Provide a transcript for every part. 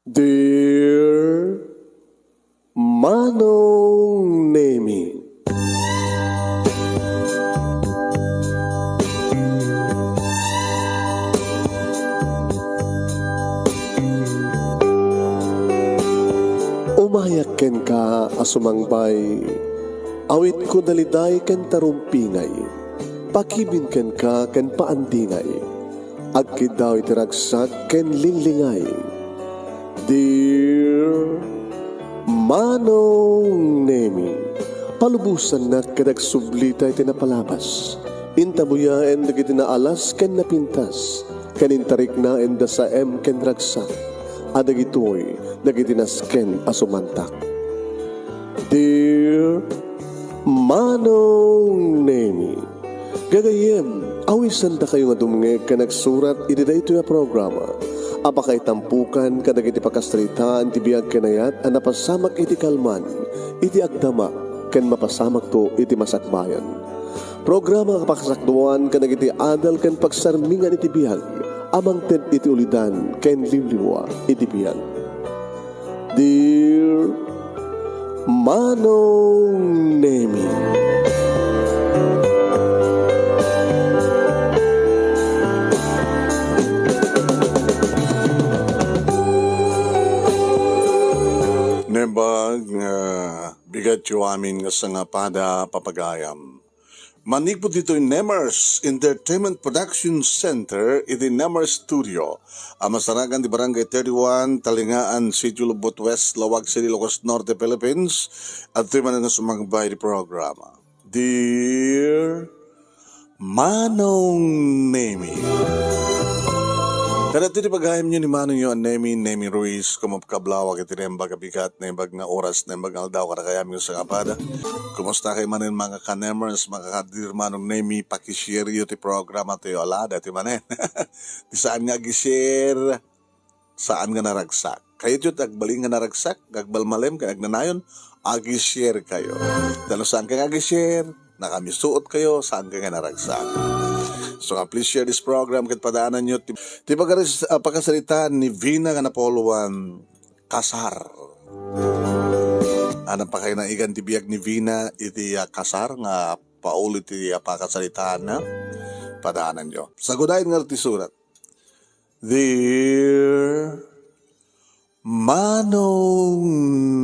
Dear Manong Nemi, umayak ken ka asumangbay, awit ko daliday ken tarumpingay, pakibin ken ka ken paandingay, agkid daw itiragsak ken linglingay. Dear Manong Nemi, palubusan na kadag sublita iti napalabas. Intabuya en dagiti na alas ken napintas, kanintarik na en da sa ken ragsak, adagitoy dagiti nasken asumantak. Dear Manong Nemi, gagayem, awisan da kayo nga dumnge ka nagsurat iti dayto nga programa. Apakay tampukan kadagiti pakasritaan ti biag kenayat a napasamak iti kalman, iti agdama ken mapasamak to iti masakbayan. Programa kapakasakduan kadagiti adal ken pagsarmingan iti biag, amang ted iti ulidan ken limliwa iti biag. Dear Manong Nemi, Nebag bigat yu amin nga sangapada papagayam. Manig po dito yung Nemers Entertainment Production Center iti Nemers Studio. Masaragan di Barangay 31, Talingaan, City Lubot West, Lawag City, Ilocos Norte, Philippines. At ito man nga sumagbay di programa. Dear Manong Nemi, kada iti paghayam nyo ni Manong nyo Nemi Ruiz, kumapkablawag iti nembag abigat, nembag nga oras, nembag nga aldaw, karakayam yung sa kapada. Kumusta kayo manin mga kanemers, mga kadir Manong Nemi, pakishare yun ti programa tayo alada, ti manin. Di saan nga gishare, saan nga naragsak. Kayo yun, agbaling nga naragsak, agbalmalem, kag agnanayon, agishare kayo. Dalo saan ka nga agishare, nakamisuot kayo, saan ka nga naragsak. So please share this program kat padaanan nyo. Di ba pagkasalita ni Vina nga napoluan kasar. Anong pa kayo na igan ti biag ni Vina iti kasar nga paulit iti pagkasalitaan na padaanan nyo. Sagudayin nga ti surat. Dear Manong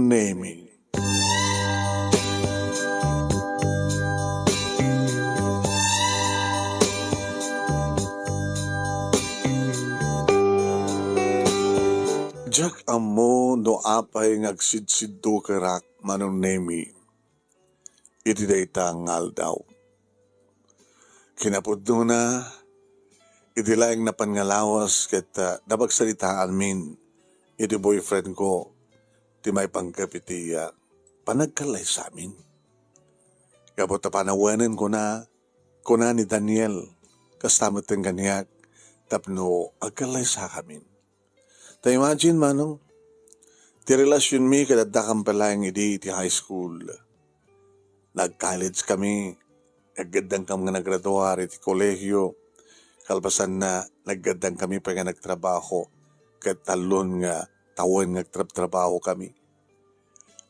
Nemi, Jack amo no apay ngagsidsiddo kerak Manong Nemi, iti dayta ngal daw. Kinapudno na, iti laing napangalawas ket napagsalitaan min, iti boyfriend ko, ti may pangkapitiya, panagkalay sa amin. Kapot na panawanan ko na ni Daniel, kastamot ng ganyak, tapno agkalay sa amin. Ta imagine Manong, ti relasyon mi kadadakang palayang iti high school. Nag-college kami, naggadang kami nga nagraduar iti kolehyo, kalpasan na naggadang kami pa nga nagtrabaho, kat talon nga tawon nga trabaho kami.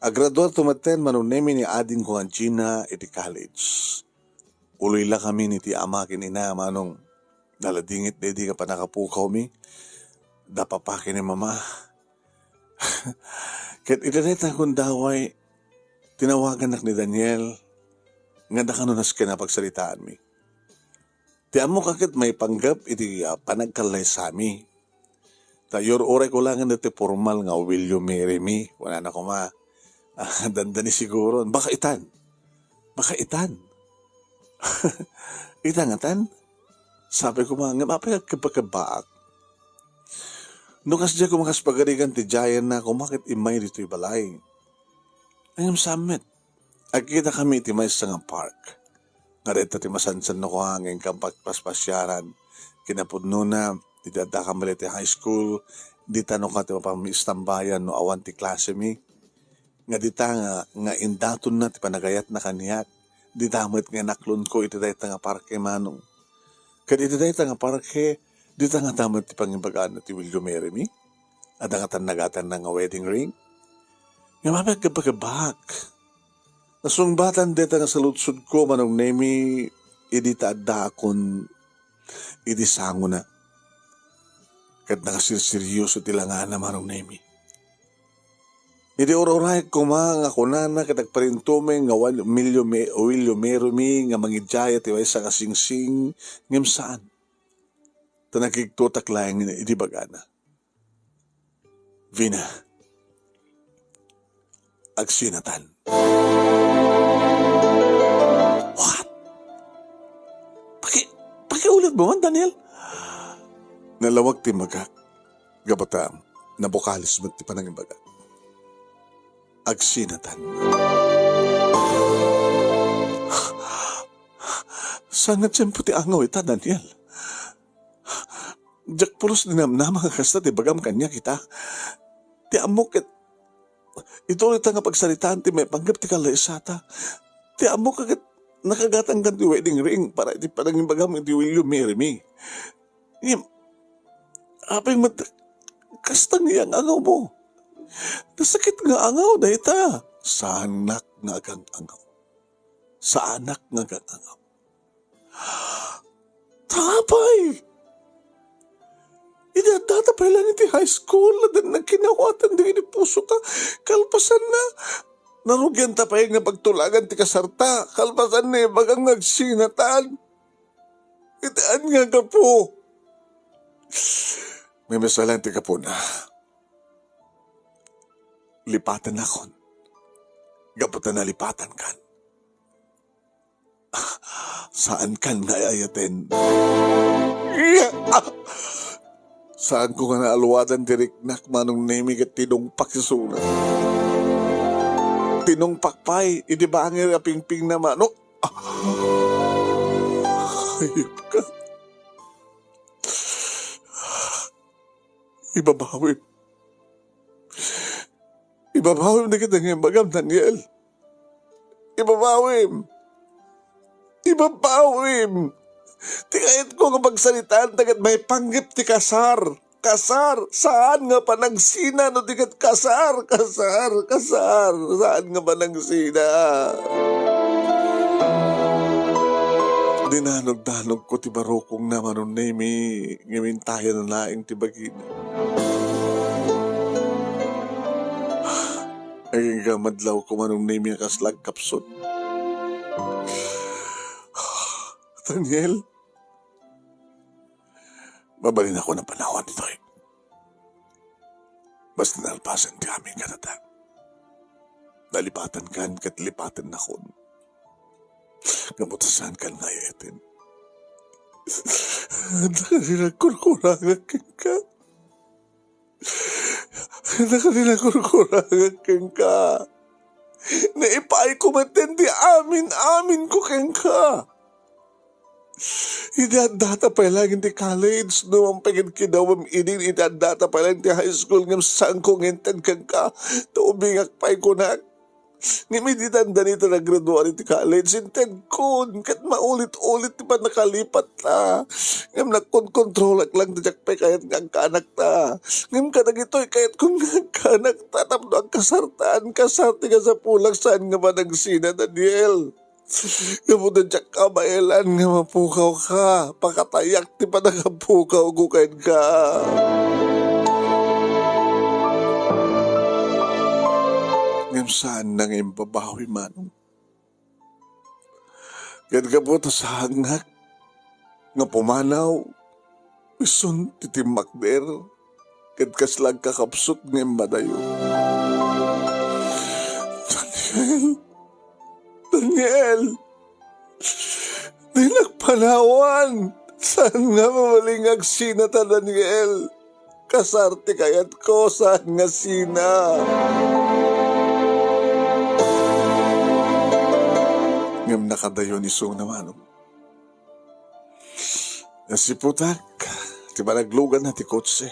Agraduar tumaten Manong Nemi ni ading ko ang Gina iti college. Uloy la kami niti ama kinina Manong, naladingit na di ka pa nakapukaw mi. Dapapakin ni mama. Kat itaneta kong daway, tinawagan nak ni Daniel, nga nakanunas ka na pagsalitaan mi. Ti amo kakit may panggap iti panagkalay sa mi. Tayor oray ko lang nga ti formal nga will you marry me? Wala na ko ma. Dandani siguro. Baka itan. Itangatan? Sabi ko nga mapayag kapagkabaak. No kasya ko makaspagarigan ti Jayan na kumakit imay dito'y balay. Ayam summit. Agkita kami ti may nga park. Nga rito ti masansan na ko hangin kang pagpaspasyaran. Kinapudno na, ti dadakam ti high school, di tanong ka ti mapamistambayan no awan ti klase mi. Nga dita nga indaton na ti panagayat na kaniyak. Di damot nga naklon ko iti dayta nga parke Manong. Kad iti dayta nga parke, di ta nga damot ti pangibagaan na ti will you marry me? at ang nagatan na nga wedding ring. Nga mapagkabagabak. Nasungbatan deta nga sa lutsud ko manong nemi idi taadda akon idi sango na. Kat nakasirseryoso tilanga na manong nemi. Idi ororay ko nga kunana katagparintume nga William Merumi nga mangidjaya tiway sa kasingsing ngem saan. Tanakigtutak laeng idi bagana. Vina, agsinatan. What? Pakiulit mo man, Daniel? Nalawag ti magak. Gabata, nabukalis mo ti panangin baga. Agsinatan. Saan nga tiyempo ti angaw ita, Daniel? Jack pulos dinamnama nga kasta ti bagam kanya kita. Ti amok ket ito ulit nga pagsalitaan ti may panggap ti kalaisata. Ti amok ket nakagatang ti wedding ring para iti panangin bagam iti William Merumi. Apay kasta niyang angaw mo. Nasakit nga angaw na ita. Sa anak nga agang angaw. Sa anak nga agang angaw. Tapay! Idadata pa lang iti high school na din nagkinawatan din ni puso ta. Kalpasan na. Narugyan ta pa yung pagtulagan ti kasarta. Kalpasan na bagang nagsinatan. Itaan nga ka po. May masalang ti ka po na. Lipatan akon. Gaputan na lipatan kan. Saan kan nga ayaten? Saan ko nga naaluwadan diriknak manong nemi kat tinongpak isuna. Tinongpak pa'y, hindi ba ang pingping na manok? Hayop ka. Ibabawim. Ibabawim na kita ngayon bagam, Daniel. Ibabawim. Ibabawim. Ti kahit ko nga magsalitaan tagat may panggip ti kasar. Kasar. Saan nga pa nagsina no tigat kasar. Saan nga pa nagsina? Dinanog-danog ko ti barokong naman nun nemi. Ngayon tayo na laing ti bagina. Ay gamadlaw ko manong nemi kaslag kapsot. Daniel, mabalin ako ng panahon nito eh. Basta nalpasan ti aming katata. Nalipatan kan katlipatan na kon. Gamutasan kan ngayatin. Nakanilang ka. Nakanilang ka. Naipay ko matindi amin ko ka. Idadata pa lang hindi college no ang pagin kinawam idin idadata pa lang ti high school ngam saan ko ngintan kang ka tuubingak pa'y kunak ngimiditan danito na graduate ti college inten kun kat maulit-ulit ti pa nakalipat ta ngam nagkonkontrolak lang ti jakpay kayat nga kanak ta ngam kanag ito'y kayat kung kanak ta tapno ang kasartaan kasarti ka sa pulang saan nga ba nagsina Daniel. Kamutan siya kabaelan nga mapukaw ka. Pakatayak ti pa nakapukaw gukain ka. Ngam saan na ngayon babawi man? Yan ka po sa hangak nga pumanaw. Isun titimak der. Yan kaslag kakapsot ngayon madayo. Daniel! Nagpanawan! Saan nga mamalingag sina ta, Daniel? Kasarte kayat ko, saan nga sina? Ngam nakadayo ni Song naman. Nasiputak, ti ba naglugan na ti kotse?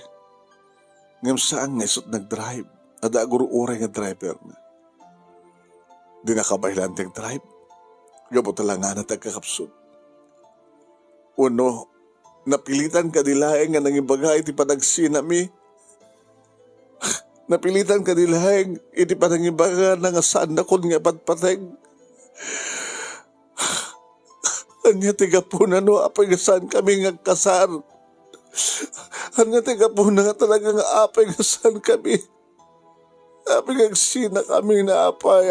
Ngam saan nga isot nag-drive? Ada guru oray nga driver na. Di nakabailan ting drive. Gabo talaga na tagkakapsod. Uno, napilitan ka nilaeng nga nangibagay ti panagsinami. Napilitan ka nilahing, iti panangibaga na nga saan na kun nga patpateng. Anya tiga po na no, apay nga saan kami nga kasar. Anya tiga po na nga talaga nga apay nga saan kami. Apay nga sina kami na apay.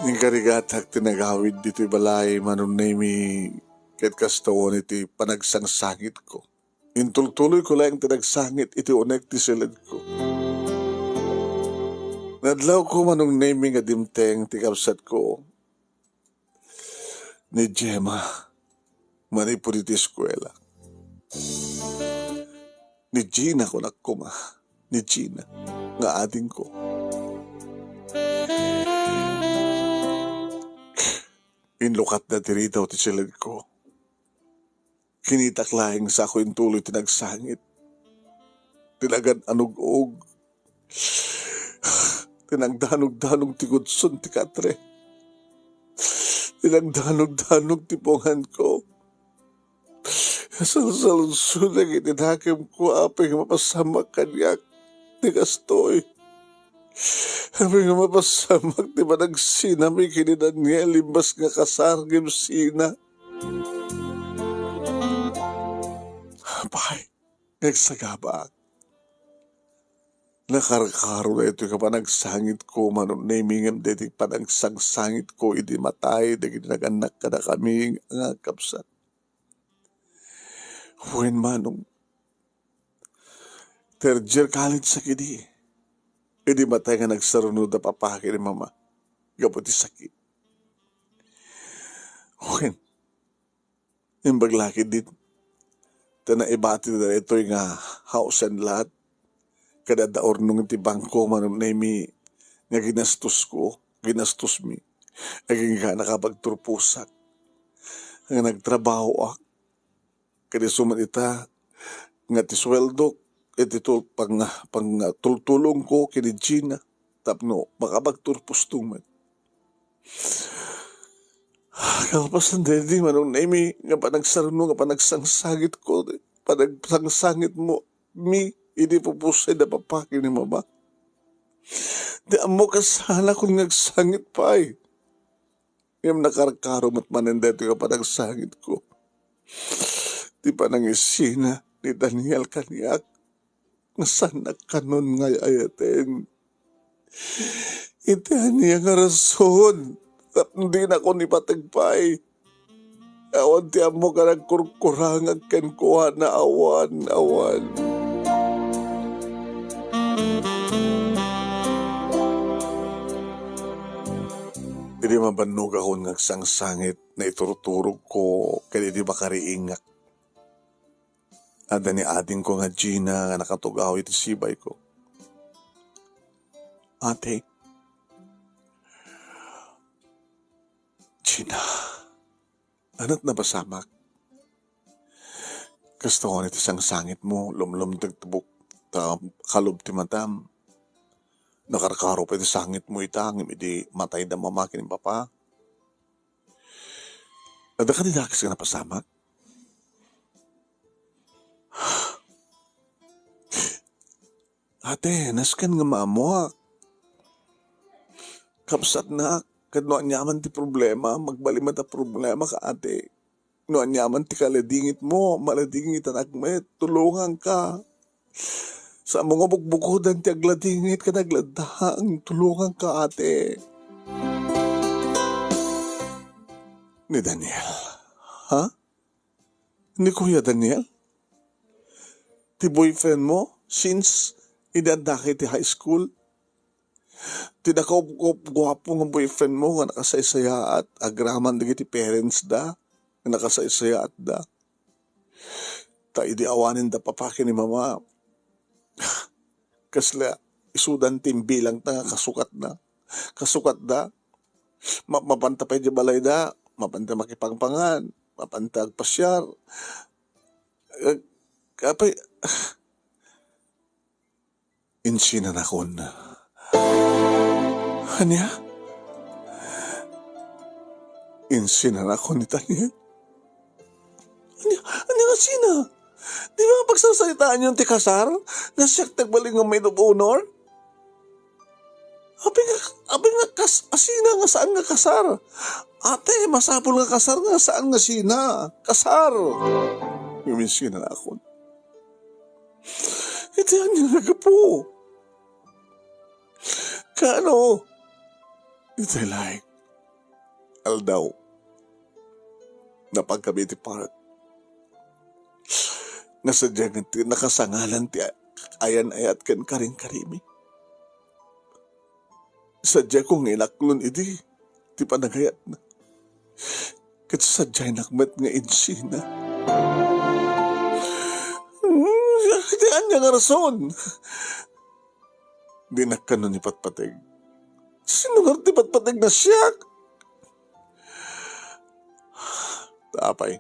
Yung karigatag tinagawid dito'y balay manong nami ket kastawon iti panagsangsangit ko. Intultuloy ko lang tinagsangit iti unek ti silid ko. Nadlaw ko manong nami nga dimteng ti kapsat ko ni Gemma manipod iti eskwela. Ni Gina ko nakuma. Ni Gina nga ating ko. Inlukat na tiritaw ti silid ko. Kinitaklahing sa ako yung tuloy tinagsangit. Tinagan anug-og. Tinagdanog-danog ti gudson ti katre. Tinagdanog-danog ti pongan ko. Salsalunsulag itinakim ko apay nga mapasamak kanyak ti kastoy. Apay nga mapasamak ti managsinami kini Daniel imbas nga kasargim sina. Apay, nagsagabak. Nakarkaro na ito ka panagsangit ko, manon namingam deti panagsangsangit ko, idi matay, dagi naganak ka na kami nga kapsat. Huwin manong, third year college sa kidi, idi matay nga nagsarunod na papaki ni mama, gaputi sakit. Huwin, yung baglaki din, na ibati na ito nga house and lot. Kada daor nung iti bangko manong nami nga ginastos mi. Aging nga nakapagturpusak. Nga nagtrabaho ak. Kada suman ita nga ti sweldo iti pang tultulong ko kini Gina. Tapno makapagturpus tuman. Kalpas ng dedi, manong nami, nga panagsarunong, nga panagsangsangit ko, panagsangsangit mo, hindi po pusay na papaki ni mama. Di amo kasala kung nagsangit pa eh. Ngayon nakarkaro mat manendeto nga panagsangit ko. Di pa nangisina ni Daniel kaniyak, nga sana kanon nga ayaten. Iti niya nga rason. Hindi na ako nipatagpay. Awan ti amo ka nagkurkurangag ken kuha na awan. Hindi mabanog ako ngagsangsangit na iturturog ko kaya di ba kariingak. Ada ni ating ko nga Gina nga nakatugaw iti sibay ko. Ate, Gina, anat na basamak? Gusto ko nito isang sangit mo, lumlumdagtabok, kalob ti matam. Nakarkaro pa iti sangit mo itang, hindi matay na mamakin ng papa. Ada ka nilakis ka na pasamak? Ate, naskan nga maamuak. Kapsat na, kadno anyaman ti problema, magbalima ta problema ka ate. No anyaman ti kaladingit mo, maladingit ang agmet, tulungan ka. Sa mga bukbukudan ti agladingit ka nagladang, tulungan ka ate. Ni Daniel, ha? Ni Kuya Daniel? Ti boyfriend mo, since idadaki ti high school? Tinakop-gwapo ng boyfriend mo nga nakasaysaya at agraman dagi ti parents da nga nakasaysaya at da. Ta idi awanin da papaki ni mama. Kasla isudan timbilang ta kasukat da. Mapanta pa di balay da, mapanta makipangpangan, mapanta agpasyar. Kapay insinan ako na. Anya? Insinan ako ni Daniel. Ano nga sina? Di ba pagsasalitaan yung ti kasar? Nga siya tagbalik ng maid of honor? Abi nga asina nga saan nga kasar? Ate, masapol nga kasar nga saan nga sina? Kasar! Gumisina na ako. Ito yan yung nagapo. Kano? Ito like, aldaw. Napagkabiti park. Nasadya nga nakasangalan ti ayan ayat kan karing karimi. Sadya kong inaklon iti, ti panagayat na. Kat sadya nakmat nga insina. Diyan niya nga rason. Di nakano ni Patpateg. Sino nga ti Patpateg na siyak? Tapay,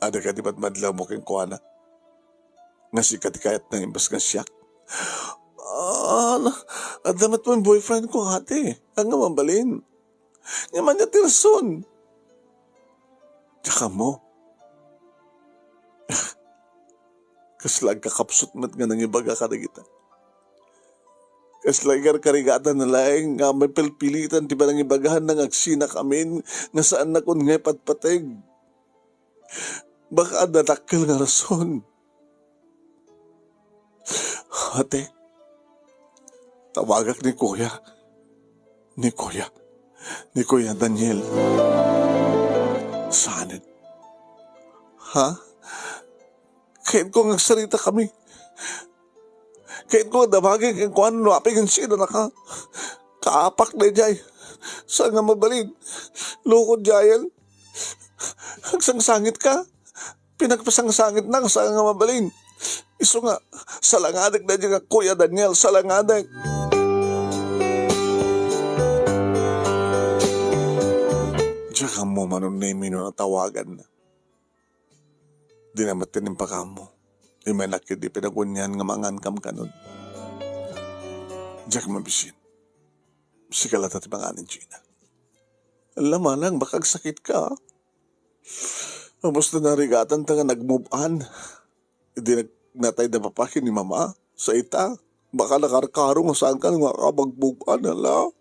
ada ka di ba't madlaw mo keng kuwana? Nga si katikayat na imbas nga siyak. Adamat mo yung boyfriend ko ate. Ang nga mambalin. Nga man niya tirason. Tsaka mo. Kaslag kakapsot mat nga nang ibaga ka na kita. Kaslag karigatan na laing nga may pilpilitan di ba nang ibagahan ng aksina kami nga saan na kun nga patpateg. Baka nadakkel nga rason. Ate, tawagak ni Kuya. Ni Kuya Daniel. Saanin? Ha? Kahit ko nga sarita kami. Kahit ko nga damagin kung ano apigin sino na ka. Kaapak na jay. Saan nga mabalin? Lukod jayel. Hagsang-sangit ka. Pinagpasangsangit na saan nga mabalin. Iso nga, salangadik na dyan nga Kuya Daniel, salangadik. Diyan ka mo manunay na tawagan na. Di naman tinimpa ka mo. Di may nakit di pinagunyan nga mangankam ka nun. Diyan ka mabisin. Sikalat at manganin Gina. Alam mo lang, bakag sakit ka. Amos na narigatan ta nga nag-move on. Hindi natay na papakin ni mama sa ita. Baka nakarkaro nga saan ka nga kabag-move on, hala.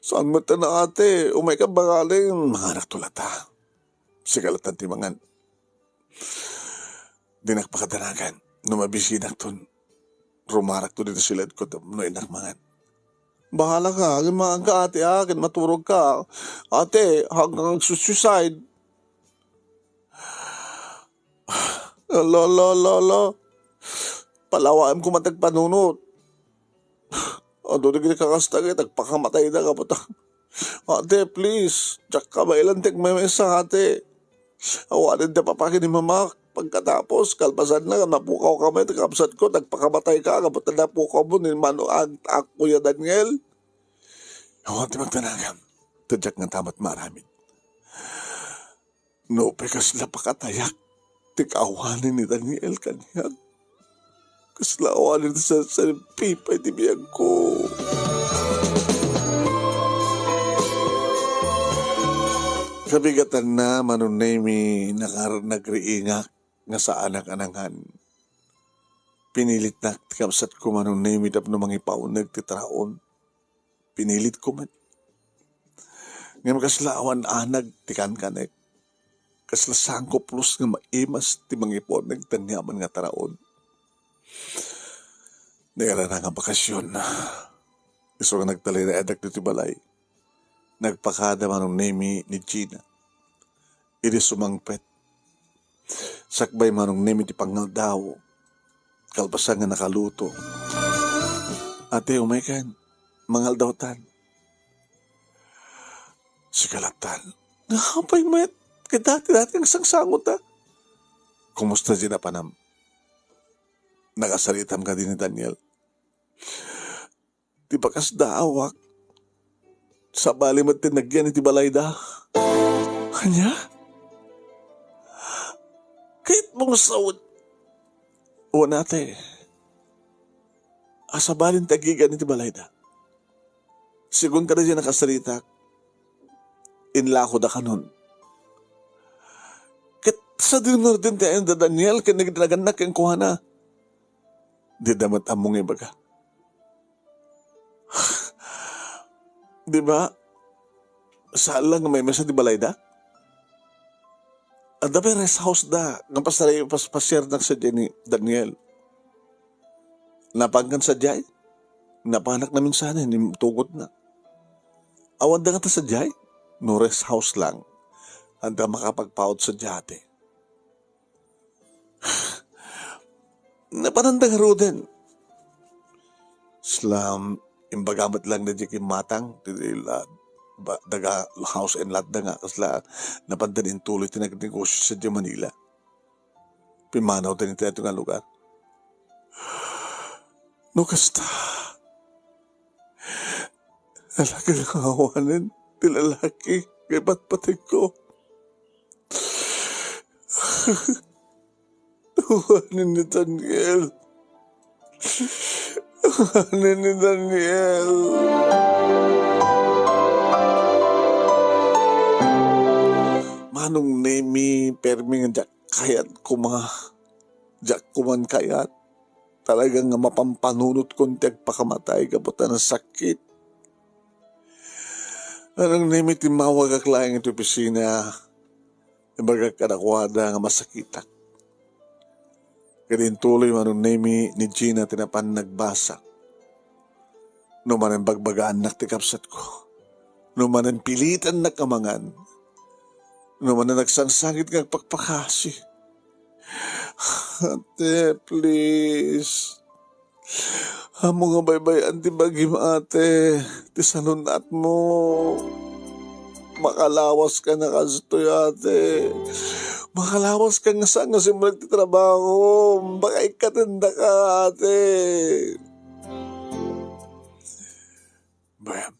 Saan mo ta na ate? Umay ka bangaling. Mga anak tulata. Sigalatan timangan. Di nakpakadanagan. Numabisinak ton. Rumarak to dito sila ko. No inakmangan. Bahala ka. Gimaan ka ate akin. Maturog ka. Ate, hanggang suicide. Lolo. Palawaan ko matagpanunot. Ado na gini kakastagay. Tagpakamatay na ka pa. Ate, please. Diyak ka ba ilantik may mesa ate. Awanin na papakin ni mama. Pagkatapos, kalpasan na, napukaw kami, nagkapsat ko, nagpakamatay ka, kapag napukaw mo, ni Mano ang Kuya Daniel. Awan, di magtanagam. Tadyak nga tamat maramid. No, pekas na pakatayak. Tikawanin ni Daniel kanya. Kasla awanin sa pipay di biyag ko. Kabigatan na manunay mi nagriingak nga sa anak-anangan. Pinilit na kapsat ko manunay mi dap no mangipaw nagtitraon. Pinilit ko man. Nga makaslaawan anag tikan kanek. Kaslasang ko plus nga maimas ti mangipon nagtanyaman nga taraon. Nagara na nga bakasyon. Iso nga nagtalay na edak dito balay. Nagpakada manong nemi ni Gina. Iri sumangpet. Sakbay manong nemi ti pangaldaw. Kalpasan nga nakaluto. Ate, umaykan. Mangaldaw tan. Sikalatan. Nakapay met. Dati ang sangsangot ha. Kumusta Gina panam? Nakasalitam ka din ni Daniel. Di ba kas daawak? Sa bali mo tinagyan iti balay da. Kanya? Kahit mong sawad. O nate. Asa balin tagigan iti balay da. Sigun ka na dyan nakasalita. Inlako da kanon. Sa dinner din tayo da Daniel, kinagdaganak yung kuhana. Di damat among ibaga. Di ba? Saan lang may mesa di balay da? Ang dami rest house da. Nga pasaray pasyar na sa ni Daniel. Napanggan sa jay. Napanak namin sana, hindi tugot na. Awan da nga ta sa jay. No rest house lang. Handa makapagpaut sa jate. Napanandang roden. Islam, imbagamat lang na jikin matang. Daga house and lot da nga. Kasla, napandanin tuloy tinagnegosyo sa di Manila. Pimanaw din ito nga lugar. No kasta. Alagang kawanan. Tilalaki. Kay patpatig ko. Tuhanin ni Daniel. Tuhanin ni Daniel. Manong nemi permi nga kayat ko mga kuman kayat. Talagang nga mapampanunot konti pakamatay kabutan ng sakit. Anong nemi timawag aklayang ito opisina. Ibaga kadakwada nga masakitak. Kadin tuloy manong nemi ni Gina tinapan nagbasa. No manan bagbagaan naktikapsat ko. No manan pilitan na kamangan. No manan nagsangsangit ng pagpakasi. Ate, please. Amo nga baybayan ti bagim ate. Ti sanunat mo. Makalawas ka na kastoy ate. Makalawas ka nga saan nga simulag ti trabaho. Baka ikatanda ka ate. Bayam.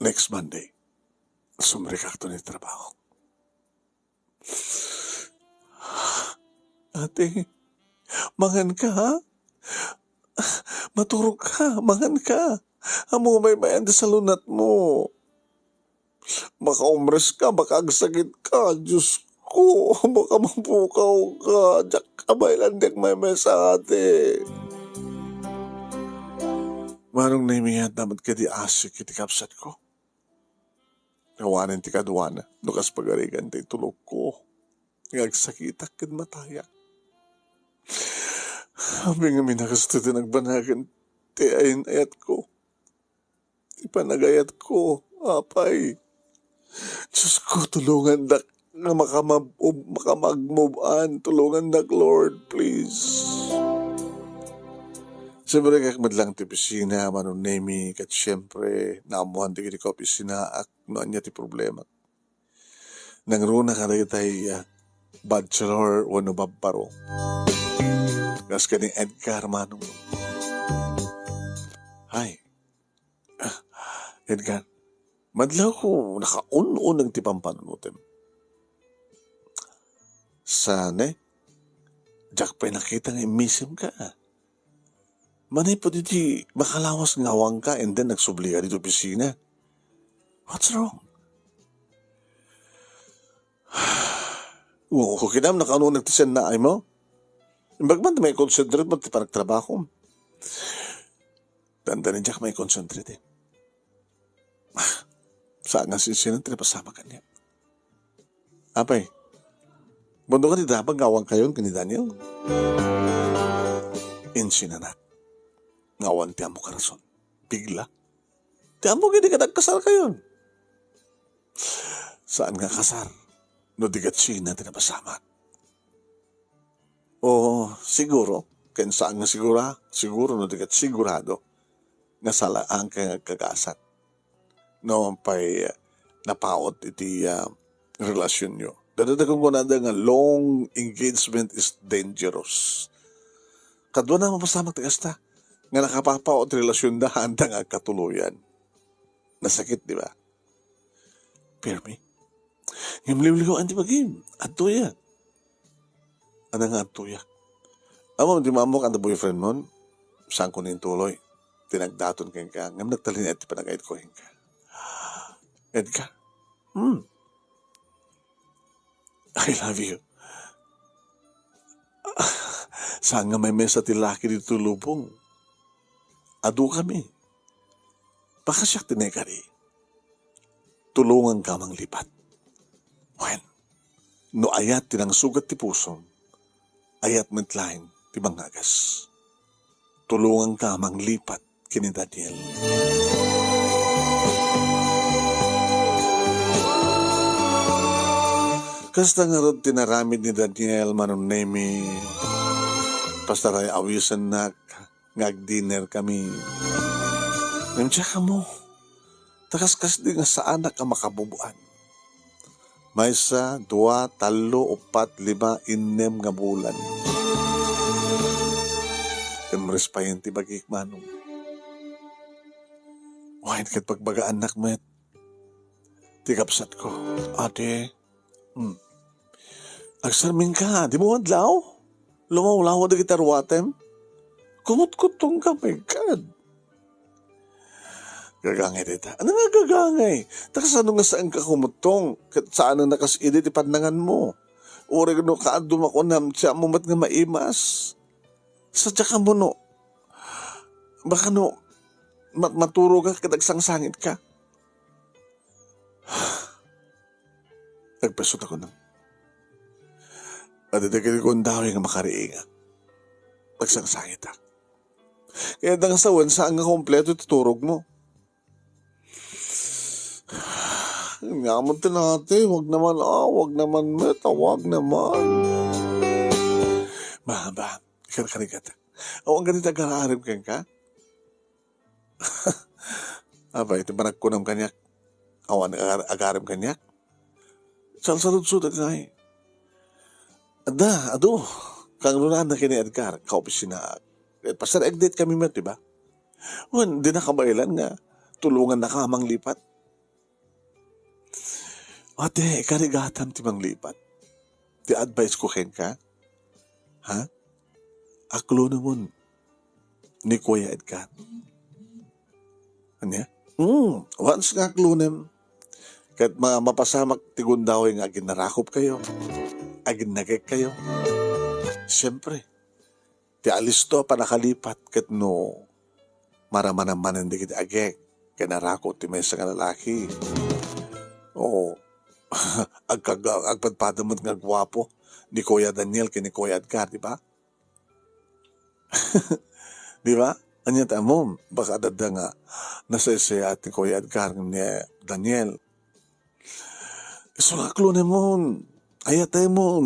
Next Monday, sumrikak to ni trabaho. Ate, mangan ka ha? Maturog ka, mangan ka. Amo may bayan sa lunat mo. Makaumres ka, baka agsagit ka. Diyos ko, baka mapukaw ka. Diyak kabaylan dek may sa ate. Manong naimihan naman ka di asik iti kapsat ko. Kawanan ti kaduana, nukas pagarigan ti tulog ko. Ngagsakitak kan matayak. Aming amin nakasto ti nagbanagan ti ayin ayat ko. Ti panagayat ko, apay. Diyos ko, tulungan dak na makamag-move on. Tulungan dak, Lord, please. Siyempre, kakmad lang ti pisina, manong nemi, kat siyempre, naamuhan ti kiti ko pisina, ak noan niya ti problema. Nang runa ka na tay bachelor o nababaro. Gas ka ni Edgar, manong. Hi. Edgar, madlaw ko nakaun-un ng tipang panunutin. Sana, Jack pa nakita nga imisim ka. Manay po diti makalawas ngawang ka and then nagsubli ka dito opisina. What's wrong? Kung kinam nakaunun nagtisan na ay mo, imbagman may concentrate mo ti panagtrabaho. Dandanin Jack may concentrate. Saan nga sinsinan tinapasama ka niya? Apay, bundo ka ni Dabang ngawang kayon ni Daniel? Insinanak. Ngawan ti amo karason. Bigla. Ti amo gini ka nagkasal kayon. Saan nga kasar? No di katsina tinapasama. O siguro, kaya saan nga siguro no di sigurado nga sala ang kagkasat. No, pa'y napaot iti relasyon nyo. Dadadagong ko na nga long engagement is dangerous. Kadwa na mapasamang tigas ta. Nga nakapapaot relasyon na handa nga katuluyan. Nasakit, di ba? Permi. Ngimliw-liw ang tibagim. Atuya. Ano nga atuya? Amo, di mamok ang boyfriend mo, saan ko nin tuloy? Tinagdaton keng ka. Ngam nagtalin at panagayit ko ka. Edgar. I love you. Saan nga may mesa ti laki dito lubong? Adu kami. Baka siya tinekari. Tulungan ka mang lipat. When? No ayat tinang sugat ti puso, ayat mentlain ti bangagas. Tulungan ka mang lipat kini Daniel. Kasta nga ron tinaramid ni Daniel manong Nemi. Pastaray awisan na ngag-dinner kami. Nandiyan ka mo. Takaskas di nga sa anak ang makabubuan. Maysa, 2, 3, 4, 5, 6 nga bulan. Emres pa yun ti bagik manong. Wain kat pagbaga anak met. Tikapsat ko. Ate, agsarmin ka, di mo adlaw? Lumaw-law na kita ruwatem? Kumut-kutong ka, my God. Gagangay dita. Ano nga gagangay? Takas ano nga saan ka kumutong? Saan ang nakas-edit ipandangan mo? Uri no kaadum ako na siya mo mat nga maimas. Sadya ka mo no. Baka no, maturo ka kadagsang-sangit ka. Nagpasot ako nang. At itagil ko ang dawi nga makariinga. Nagsangsangit ka. Kaya nang sawan saan nga kompleto tuturog mo. Ngaman tinate, wag naman meta, wag naman. Mahaba, kanikat. Ang ganito agararib ka? Aba, ito ba nagkunam kanyak? Awan agarib kanyak? Salsalud-sud agay. Ado, kang lunan na kini Edgar, kaopisina. Pasar egdate kami met, diba? Wan, di na kabailan nga, tulungan na ka mang lipat. Ate, karigatan ti mang lipat. Ti advice ko ken ka? Ha? Aklo naman ni Kuya Edgar. Ano ya? Once nga aklo naman, kat mapasamak ti gundaw nga agin narakop kayo. Agin nagek kayo. Siyempre, ti alisto pa nakalipat kat no maramanaman hindi kita agek. Kaya narakop ti may nga lalaki. Oo. Agpadpadamot nga gwapo ni Kuya Daniel kini Kuya Edgar, di ba? Di ba? Anya tamom, baka dada nga nasasaya at ni Kuya Edgar ni Daniel. So aklo namon, ayatay mo.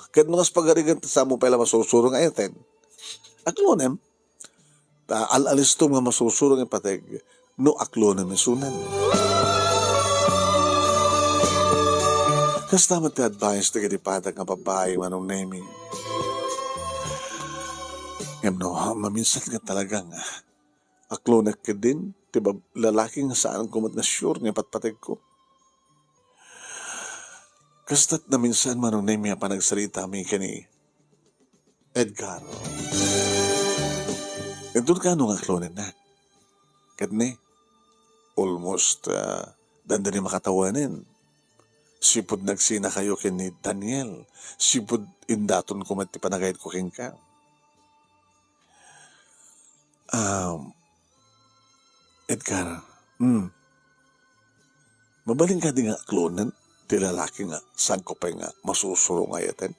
Kahit mga spagarigan sa mo pala masusurong ayaten. Aklo nam, al-alistom nga masusurong yung pateg, no aklo namin sunan. Kas naman ti advice na gadipadag nga babae manong Nemi. Ngam no, maminsan nga talagang aklo na ka din, diba lalaki nga saan kumat na sure nga patpatag ko. Kastat na minsan manong Nemi ang panagsalita mi kani Edgar. Ito ka nung aklo na na. Kadne, almost dandani makatawanin. Sipod nagsina kayo kini Daniel. Sipod indaton ko mati panagayad ko king ka. Edgar, mabaling ka di nga klonan, ti lalaki nga, saan ko pa nga masusuro ngayaten.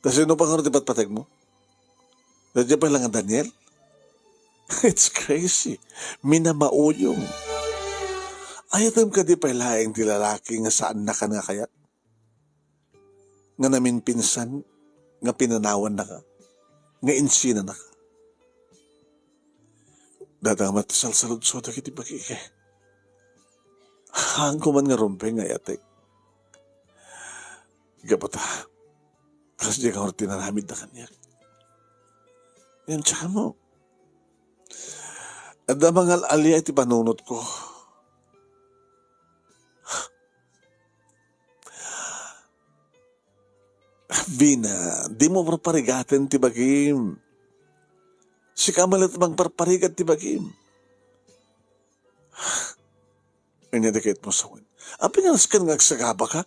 Kasi ano pa nga rin patpatag mo? Nandiyan pa lang ang Daniel? It's crazy. Minamauyong. Ayatam ka di palaing ti lalaki nga saan na ka nga kayat? Nga namin pinsan, nga pinanawan na ka, nga insina na ka. Dadamat salsalud-sod na kiti bakike. Hang ko man nga rumpe nga yatek. Gapata, kasi di ka nga tinaramid na kanya. Yan tsaka mo. At na mga aliyay ti panunot ko. Vina, di mo parparigatin ti bagim. Si kamalat mang parparigat ti bagim. Inyadikit mo sa win. Api nga naskan nga agsagaba ka.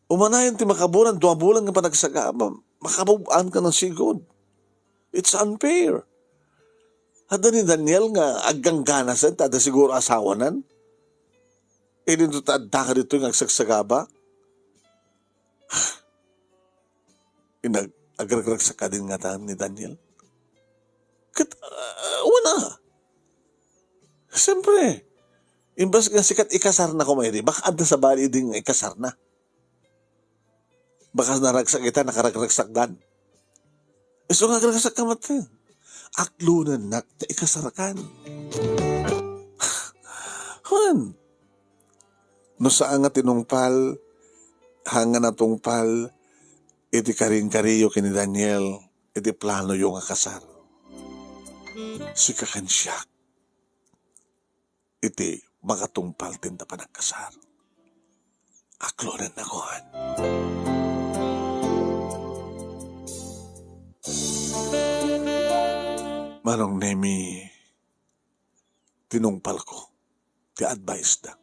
Umanayan ti makabulan, 2 bulan nga pa nagsagaba. Makabubaan ka ng sigod. It's unfair. Hada ni Daniel nga aggang ganasan, tada siguro asawanan. E dito taadda ka dito nga agsagsagaba. Agragrag sa kadin nga taan ni Daniel. Una. Siyempre, imbas nga sikat ikasar na ko may di, baka adda sa bali din nga ikasar na. Baka naragsak kita, nakaragragsak dan. So nga nagragsak ka mati. Aklunan na, ikasarakan. Han. No saan nga tinungpal, hanga na tungpal, iti karing-kariyo kini Daniel, iti plano yung akasar. Sikakan siya. Iti makatungpal tinta pa ng kasar. Aklunan na kuhan. Manong Nemi, tinungpal ko, ti advice da.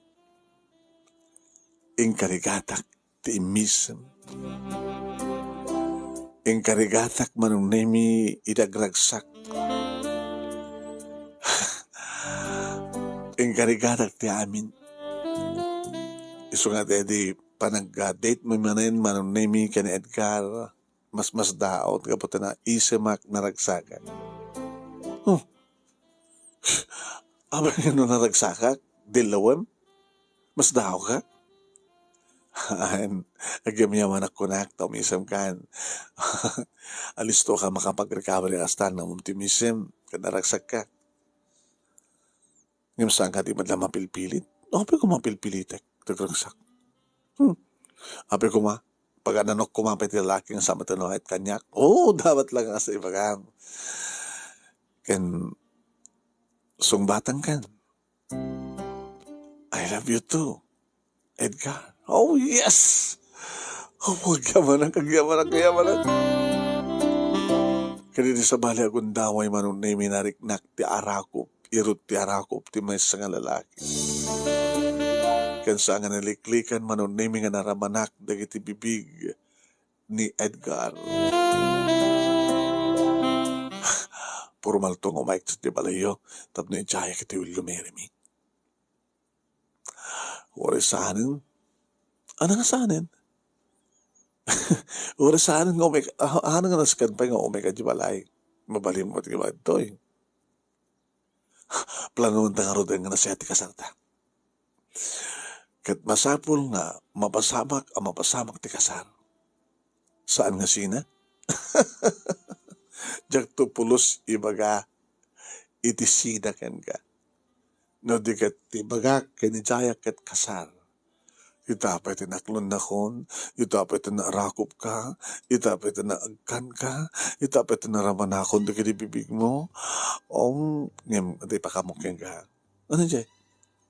Ingkarigatak ti imisem. Ingkarigatak manong Nemi, idagragsak. Ingkarigatak ti amin. Iso nga di panag-date mo manin manong Nemi kani Edgar, mas daot kapot na isemak naragsakan. Aba nga nung naragsakak, dilawam, mas daw ka? Agyam-yaman ako na, taumisam kan. Alisto ka makapag-recovery astan ng optimism, kanaragsak ka. Ngayon saan ka di madla mapilpilit? Ape ko mapilpilitek, tagragsak. Ape ko pag ananok kumapit yung laking sa matanohit kanyak, dapat lang nga sa ibagam. Sungbatang kan. I love you too, Edgar. Oh, yes! Magyamanan. Kanina sa bali akong daway manong na minariknak ti arakop, irot ti arakop, ti may nga lalaki. Kansa nga naliklikan manong na nga naramanak, dagiti bibig ni Edgar. Puro maltong umaik sa tibalayo, tapno ijaya kiti William Meremy. Uri saanin? Ano nga saanin? Uri saanin nga umik, ano nga naskan pa nga umik at balay. Mabalim mo at iba ito eh. Plano ng tangarodan nga nasiyati kasarta. Kat masapul nga, mapasamak ti kasar. Saan nga sina? Jak to pulos ibaga itisidakan ka. No di kat ibaga kanijaya kat kasar. Itapay tinaklon na kon, itapay tinarakop ka, itapay tinaagkan ka, itapay tinaramanakon di bibig mo. Ngem, di pa kamukyan ka. Ano dyan?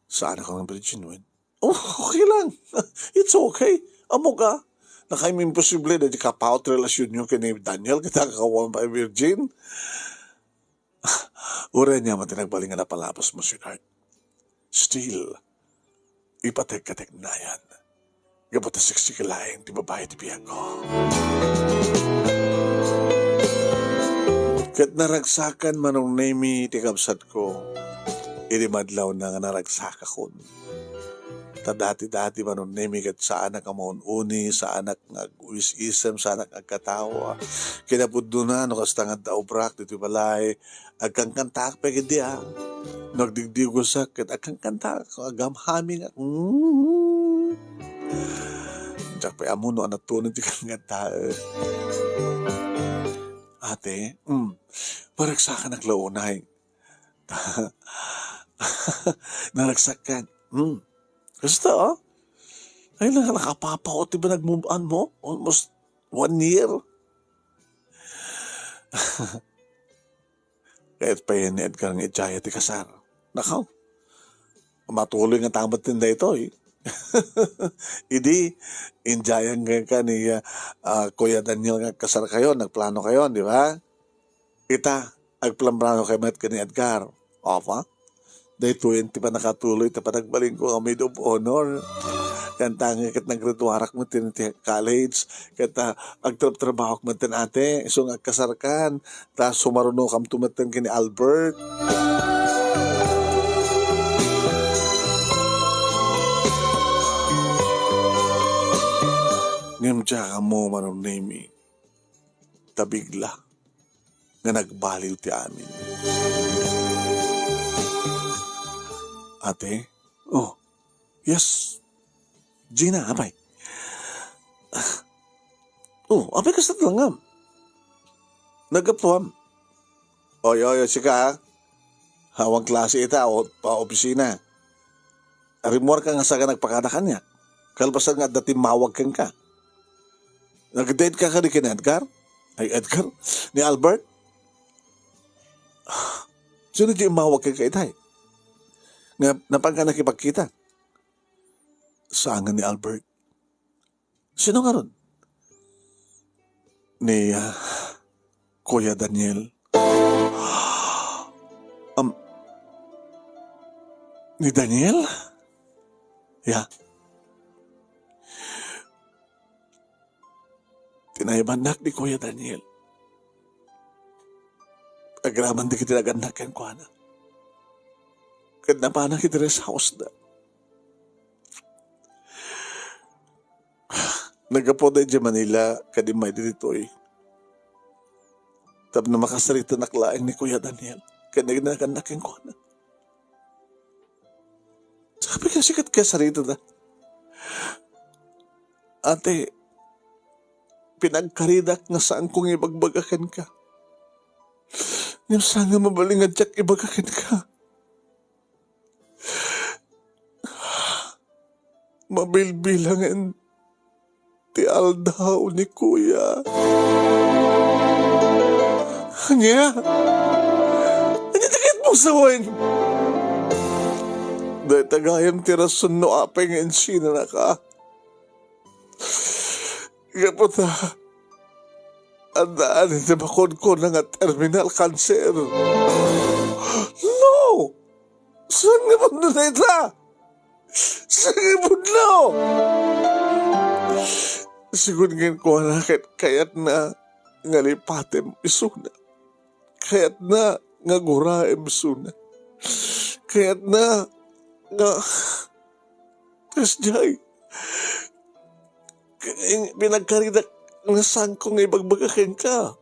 Saan ako ng virgin win? Okay lang. It's okay. Amo ka. Nakaim imposible na di kapaot relasyon nyo kay Daniel, kita kakawan pa virgin. Ura niya matinagbalingan na palabas mo, sweetheart. Still, ipatek-katek na yan. Gabata sexy kilaing, di babae di biyang ko. Kat naragsakan manong Nemi, ti kabsat ko, inimadlaw na nga naragsaka kon. Dati manong Nemi kat sa anak amon uni, sa anak nag-uis-isem, sa anak agkatawa. Kinapuddo na, no kastangad daw brak, dito balay, agkang kantak, pagin di nagdigdigo sakit, agkang kantak, agamhaming, Diyak pa amuno, anatunan di kang gata. Ate, paragsakan naglaunay. Naragsakan, Gusto, ay nakapapao, diba nag-move-on mo? Almost 1 year. Kahit pa yan ni Edgar ng Ijaya ti kasar. Nakaw, matuloy nga tamat tinda ito eh. Idi, Injayan ka ni Kuya Daniel nga kasar kayo, nagplano kayo, di ba? Ita, agplano kayo mat ka ni Edgar. Opa? Day 20 pa nakatuloy, tapanagbaling ko ang maid of honor. Kantang kat naggraduarak mo tin college, kata agtrabaho mo tin ate, so agkasarkan, ta sumaruno kam tumatan kini Albert. Ngem ka mo manong name tabigla nga nagbaliw ti amin. Ate? Oh, yes. Gina, apay. Oh, apay ka sa talangam. Nagaptuam. Oy, sika. Hawang klase ita o pa-opisina. Arimor ka nga sa ka nagpakadakan niya. Kalpasan nga dati mawag kang ka. Nag-date ka ni kin Edgar? Ay, Edgar? Ni Albert? Sino di mawag kang ka itay? Nga napang ka nakipagkita? Saan nga ni Albert? Sino nga ron? Ni Kuya Daniel. Ni Daniel? Yeah. Tinayabanak ni Kuya Daniel. Agraman di kitinagandak yan ko na. Kadnapanak kita sa house na. Nagapoday di Manila, kadimay dito eh. Tab na makasarita naklaing ni Kuya Daniel. Kadnagandak yan ko na. Sabi ka sikat ka sarito na. Ate, pinagkaridak nga saan kong ibagbagakan ka. Yung saan nga mabalingad tsak ibagakan ka. Mabilbilangan ti aldaw ni Kuya. Anya? Anya takit mo sawain? Dahil tagayam ti rason no apay nga ensina na ka. Kapot na, andaan iti bakod ko na nga terminal cancer. No! Saan nga po na ita? Saan nga po na? Sigun ngayon ko na kayat na nga lipatem isuna. Kayat na nga guraem isuna. Kayat na nga kasjay. Pinagkaridak nga saan ko nga ibagbagakin ka.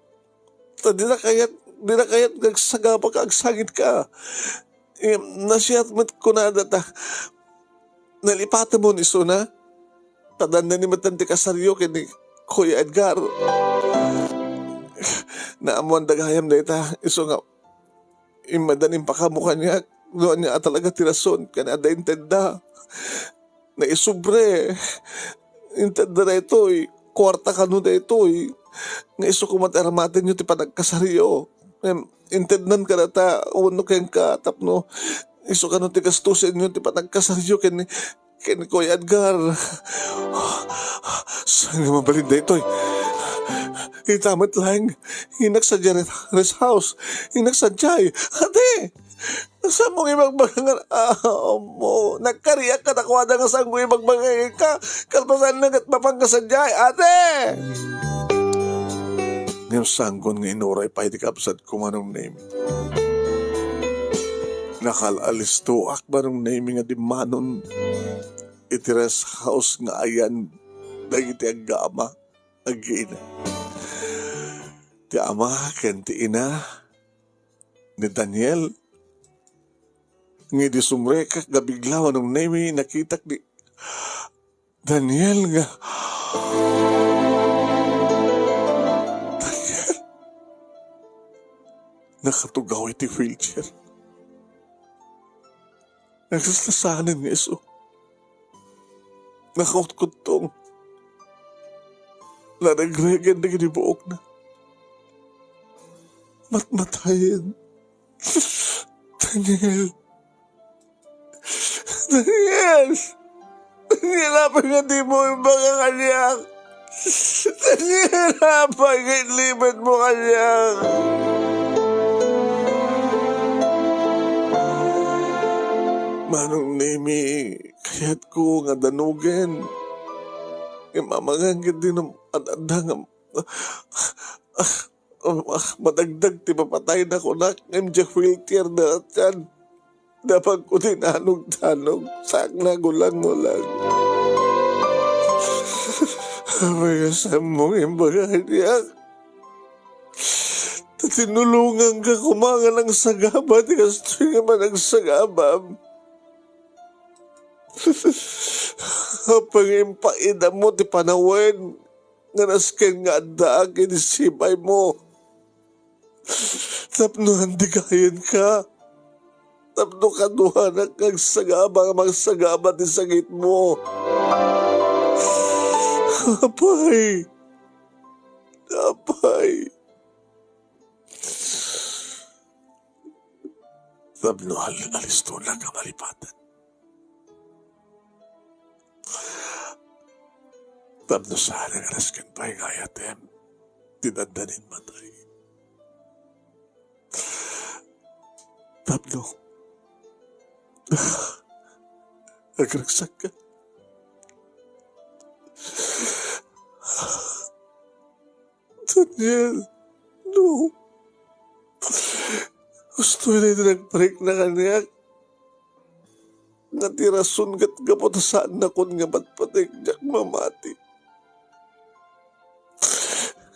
Di na kayat nagsagapa ka, agsagit ka. Nasiyatmat ko na data. Nalipatan mo ni Suna. Tadan na ni Matante Kasaryo kini Kuya Edgar. Naamuan dagayam na ita. Iso nga, imadanim pa ka mukha niya. Noon niya talaga tirason. Kana da intenda. Na isubre. Intenda na ito eh. Kwarta ka nun na ito eh. Nga iso kumataramatin nyo ti panagkasaryo. Intendan ka na ta. Uno kayang katap no. Iso ka nun ti gastusin nyo ti panagkasaryo kini Kuya Edgar. Saan nga mabalin na ito eh. Itamat lang. Hinak sa Jared's house. Hinak sa Jai. Ate! Saan mong ibagbagangan? Mo. Nagkariyak ka nakuha na nga saan mong ibagbagangan ka. Kalpasan lang at mapangkasadyay. Ate! Ngayon sanggon nga inuray pa iti kapsat kumanong name. Nakalalis to akbanong name nga di manon. Itiras house nga ayan. Dagiti agama. Agina. Ti ama ken ti ina ni Daniel. Nga di sumrekak gabiglaw anong name nakitak ni Daniel nga. Daniel. Nakatugaw iti wheelchair. Nagsasasanin nga iso. Nakautkuttong. Lanagregan na ginibuok na. Matmatayin. Daniel. Daniel! Daniel, apa nga di mo yung baka kanyak? Daniel, apa nga ilibat mo kanyak? Manong Nemi, kaya't ko nga danugan. Mamangangit din ang adadang madagdag ti papatay na ko na MJ wheelchair na at yan. Dapat ko tinanog-tanog. Sakna gulang mo lang. May kasam mong imbagahan niya. Tinulungan ka kumangan ng sagaba. Di gusto nga man ang sagabam. Pangimpaida mo ti panawen. Nga nasken nga adaan kinisibay mo. Tapno handi kayan ka. Tapno kaduhan ang kagsagaba. Magsagaba ti sakit mo. Apay. Tapno alisto lang ang malipatan. Tapno sana nga nasken pa yung ayatem. Tinandanin matay. Tapno. Nagragsak ka. Daniel, no. Gusto na ito nag-break na kanya. Natirasun kat kapot saan na kun nga ba't patigyak mamati.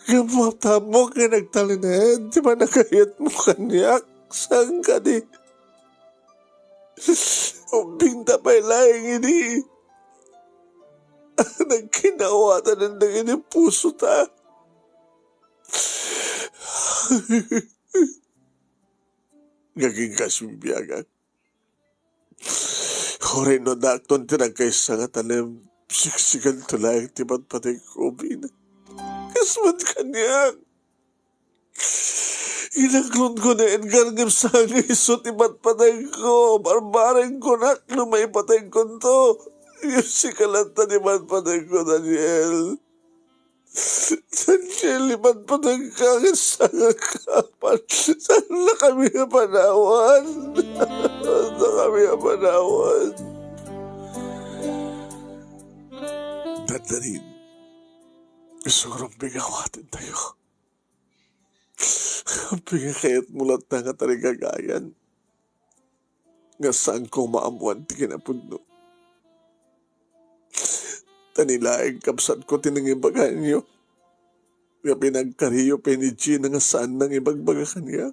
Gamata mo ka nagtalinayan. Di ba nakayat mo kanyak? Saan ka di? Binta pa ilayang ini. Nagkinawatan ng ini puso ta. Gaging kasumbiyagan. Horay no dakton tinagkaysa nga talim. Siksikan tulayang tibat patay kubin. Kasmat kanyak. Inaklon ko na Edgar ng sangi so tibat patay ko. Barbarin ko na lumay patay ko to. Yung sikalata tibat patay ko, Daniel. Daniel, lipat patay ka sa kapan. Saan na kami panawan? Saan na kami panawan? Dandarin, gusto ko rin bigawatin tayo. Pingakayat mulat na nga tarigagayan. Nga saan ko maamuan ti kinapudno. Tanilaing kapsat ko tinangibagahan niyo. Nga pinagkariyo piniji na nga saan nang ibagbaga kaniya.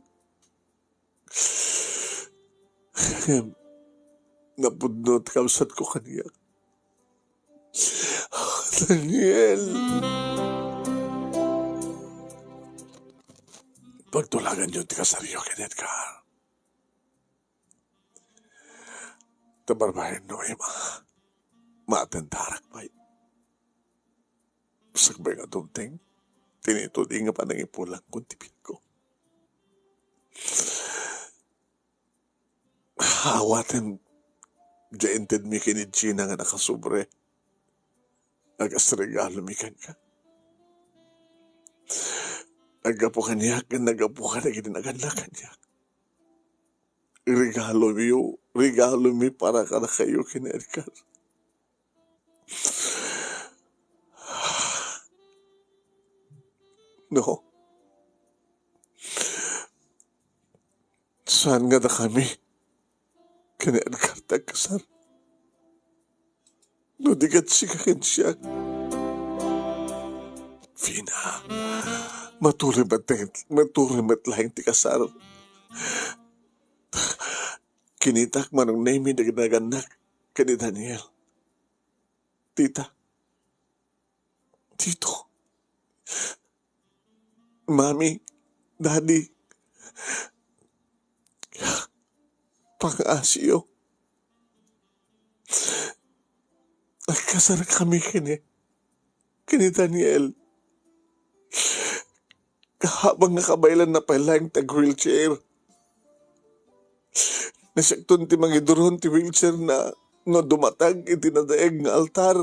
Napudno at kapsat ko kaniya. Daniel. Pagtulagan yun ti kasaryo kinet ka. Tabarbahin no ima. Maatendarak pa yun. Sakbay nga dumting. Tinitudi nga pa nang ipulang kuntipin ko. Hawatin jainted mi kinidji na nga nakasubre. Agas-regalo mi ka. Nagapo kanyak, nagapo ka na gininagan na kanyak. Regalo mi para ka na kayo kina-Edgar. No. Saan nga na kami kina-Edgar tagkasar? No, di kat sikakin siya. Fina, matuloy mat lahing ti kasar. Kinitak manong Nemi na ginaganak kani Daniel. Tita, Tito, Mami, Daddy, pang-asyo. Nagkasar kami kini Daniel. Kahabang nga kabaylan na palang tag-wheelchair. Nasyakton ti mangiduron ti wheelchair na nga dumatag iti nadaeg nga altar.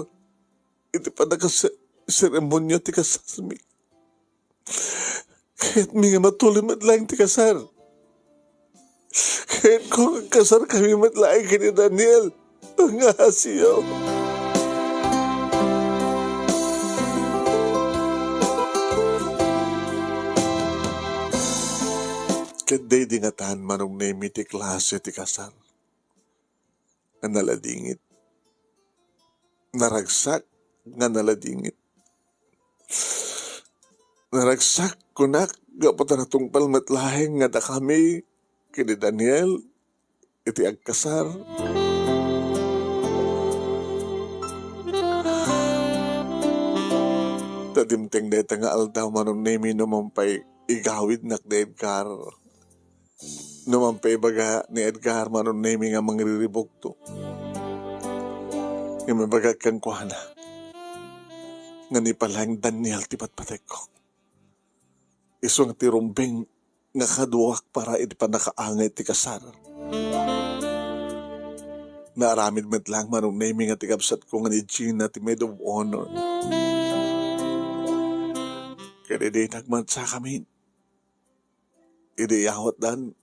Iti padakaseremonyo ti kasasmi. Kaya't mi nga matulimad lang ti kasar. Kahit kung kasar kami matlaing kini Daniel, ang asiyo. Kaday dingatan manong nemi ti klase ti kasar. Ang naladingit. Naragsak nga naladingit. Naragsak kunak gaputan na tungpal matlahing nga da kami kini Daniel iti agkasar. Tadimteng deta nga aldaw manong nemi numampay igawid nak ni Edgar. Numampay baga ni Edgar manong nemi nga mangriribok to. Nga may baga kang kuhana. Nga ni palang Daniel ti patpatek ko. Isong ti rumbing nga kaduwak para iti pa nakaangay ti kasar. Naaramid met lang manong nemi nga ti kapsat ko nga ni Gina ti maid of honor. Kaya di nagmansa kami. Idi iawat dan.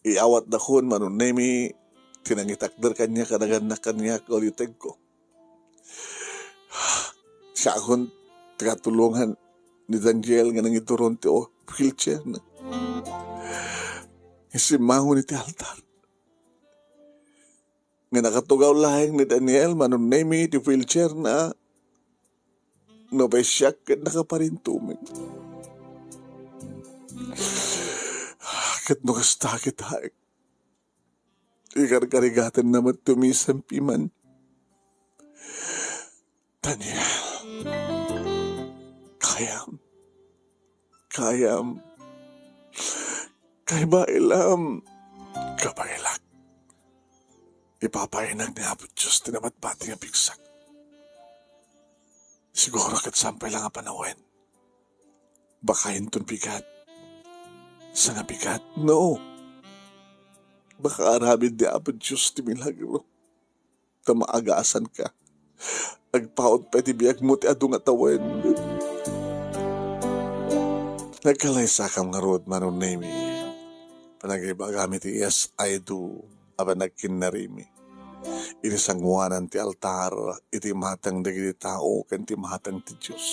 Iawat na kun manong nemi tinangitakder kanya kanagan na kanya kaulitig ko. Siya akong tikatulungan ni Daniel nga nang ituron ti o wheelchair na. Isimango ni ti altar. Nga nakatugaw lahing ni Daniel manong nemi ti wheelchair na no bay siyak kat nakaparintumig. Kat no kasta kita ikarkarigatan naman tumisampiman. Daniel, kayam, kay ba ilam, kabailak. Ipapainag ni Apo Diyos, tinamat pati nga bigsak. Siguro kat sampay lang ang panawin. Baka yun bigat. Sa nga bigat? No. Baka arabid ni Apo Diyos ti milagro. Tamaagasan ka. Agpaot pa ti biyag mo ti adong atawin. Nagkalaysa kam nga road manon nemi. Panagayba gamit ti yes I do. Aba nagkinarimi. Iti sangwanan ti altar. Iti matang dagiti tao. Kan ti matang ti Diyos.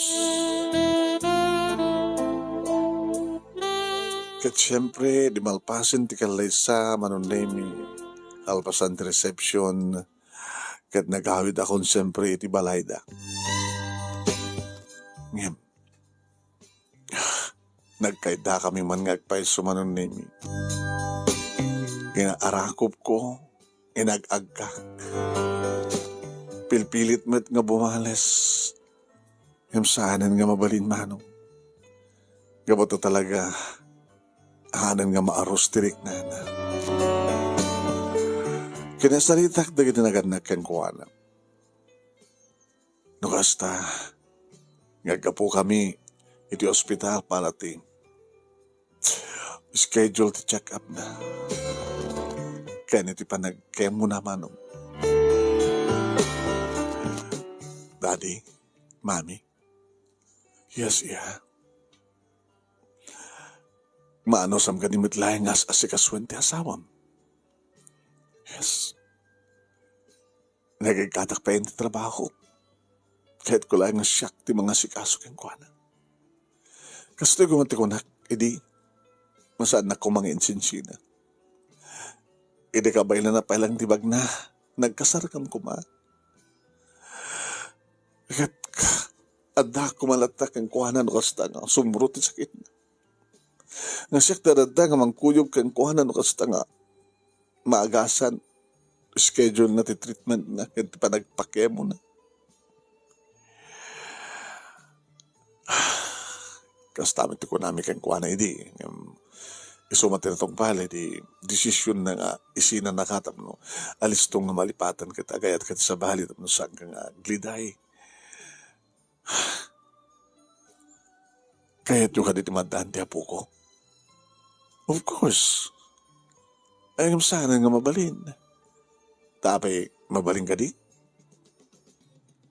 Kat siyempre, di malpasin ti kalaysa manon nemi. Alpasan ti reception. Kat nagawid akong siyempre iti balayda. Ngayon, nagkaida kami man ngagpay sumanon nemi. Inaarakop ko, inagagkak. Pilpilit met nga bumales. Himsaanan nga mabalin manong. Gabato talaga, hanan nga maaros tirik na na. Kinasaritak dagiti naganak kang kuwana. Nukasta, ngagapo kami iti ospital para ti schedule ti check up na. Kaya iti panag-kemo naman. Daddy, Mami, yes, yeah. Maano sam ganimit laing as asikaswen ti asawam. Yes. Nagagatak pa yun ti trabaho. Kahit ko lang ang siyak ti mga sikaso kang kuwana. Kasi ito gumanti ko na, edi, masaan na ko mga insinsina. Edi kabay na napailang tibag na, nagkasarkam ko ma. Kat, adda kumalatak ang kuwana no kasta nga, sumurot ti sakit na. Nga siyak darada nga mangkuyog kang kuwana no kasta nga, maagasan, schedule na ti treatment na, kaya pa nagpakemo na. Kastamit ko namin kang kuha na hindi. Isumat na itong pala, di desisyon na nga, isina nakatap, no? Alis tong nga malipatan kita, gayat kita sa balit, no? Saan ka nga, gliday. Kaya't yung kaditi madaan, di apo ko. Of course. Ay, sana nga mabalin. Tapay, mabalin ka di?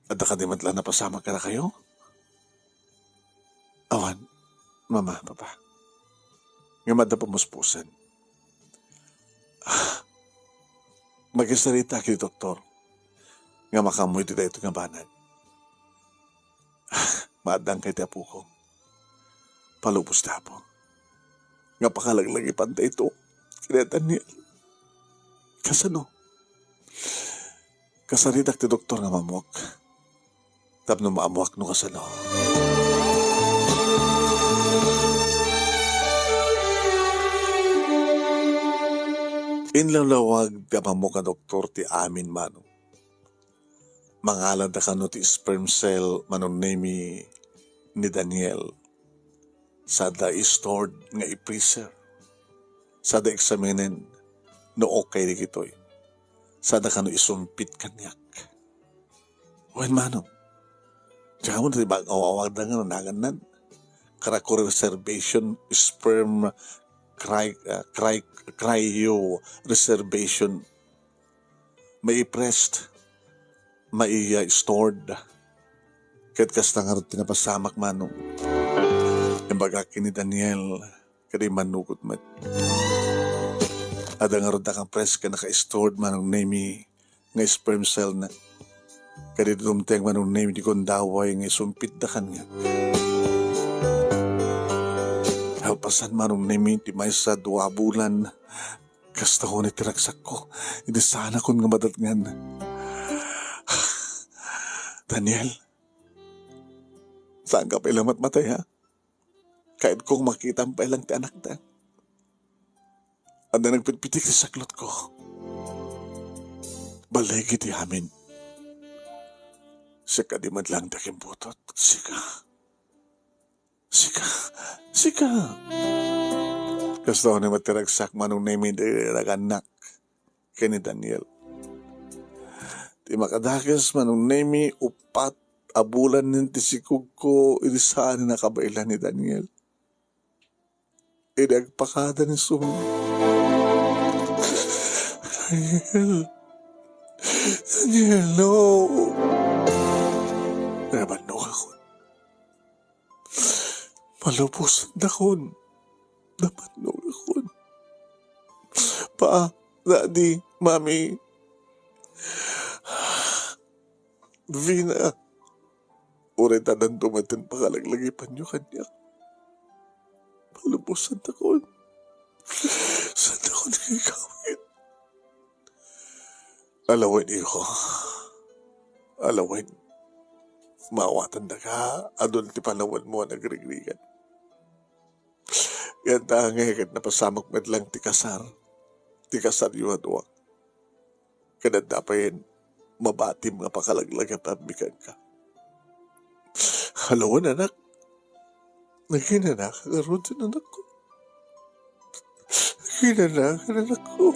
At ka di matla na pasama ka na kayo? Awan, mama, papa. Nga mada pamuspusan. Magisarita kay doktor nga makamoy ti dayto nga banag. Maadang kay ti apo ko. Palubos na po. Nga pakalaglag ipanta ito. Kaya Daniel. Kasano? Kasaritak ti doktor nga mamuak. Tapno maamuak no kasano. Inlalawag ti mamuak nga doktor ti amin mano. Mangalan da kano ti sperm cell manon name ni Daniel. Sada stored nga i-freezer. Sada examinen no okay di kitoy. Sada kano isumpit kanyak. Wen mano. Tsaka mo na diba awawag na nga nanagan Karako reservation sperm cryo reservation. May i-pressed. May stored. Kahit kasta nga rin tinapasamak manong. Yung bagaki ni Daniel, kadi manugot mat. Ada nga rin na kang press ka naka-stored manong name nga sperm cell na. Kadi dumteng manong name di kondaway nga sumpit da kan nga. Halpasan manong name di may sa 2 bulan. Kasta ko ni tiraksak ko. Hindi sana kung nga madatngan. Daniel, saan ka pa ilang matmatay ha? Kahit kong makita ang pailang ti anak ta. At na nagpitpitik sa saklot ko. Balay ti amin. Sika di madlang daking butot. Sika. Gusto ko na matiragsak manong name di naganak. Kaya ni Daniel. Di makadagas manong name upat abulan ng tisikog ko inisaan na kabailan ni Daniel. Inagpakada ni Sum. Daniel, no. Nabanok ako. Malubos na kon. Nabanok ako. Pa, Daddy, Mami, Vina, ureta ng dumating pakalaglagipan niyo kanya. Palubos ang takon. Saan takon nagigawin? Alawin iyo. Alawin. Mawatan na ka. Adol ti panawan mo nagrigrigan. Yan tangay kat napasamak madlang ti kasar. Ti kasar yung adwa. Kanadapayin mabatim nga pakalaglag at pambikan ka. Halawan anak. Nagkinanak ang aron sa anak ko. Nagkinanak ang anak ko.